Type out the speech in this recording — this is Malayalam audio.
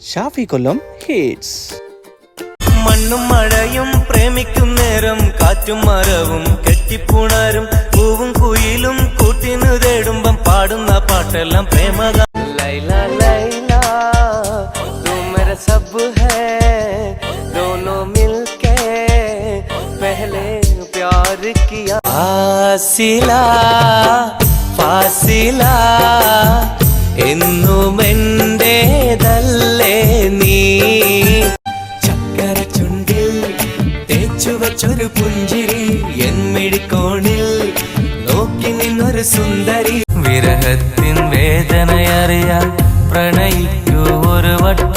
ഷാഫി കൊല്ലം ഹിറ്റ്സ്. മണ്ണും മഴയും പ്രേമിക്കും നേരം കാറ്റും മരവും കെട്ടിപ്പുണരും പൂവും കുയിലും കൂട്ടിനു തേടുമ്പം പാടുന്ന പാട്ടെല്ലാം പ്രേമഗ. ലൈല ലൈല തൂ മേരാ സബ് ഹൈ ദോനോ മിൽകേ പഹലെ പ്യാർ കിയാ. ഫാസില ഫാസില എന്നും എന്റേതല്ലേ നീ. ചക്കര ചുണ്ടിൽ തേച്ചുവച്ചൊരു പുഞ്ചിരി എന്മിഴിക്കോണിൽ നോക്കി നിന്നൊരു സുന്ദരി. വിരഹത്തിൻ വേദനയറിയാൻ പ്രണയിക്കൂ ഒരു വട്ടം.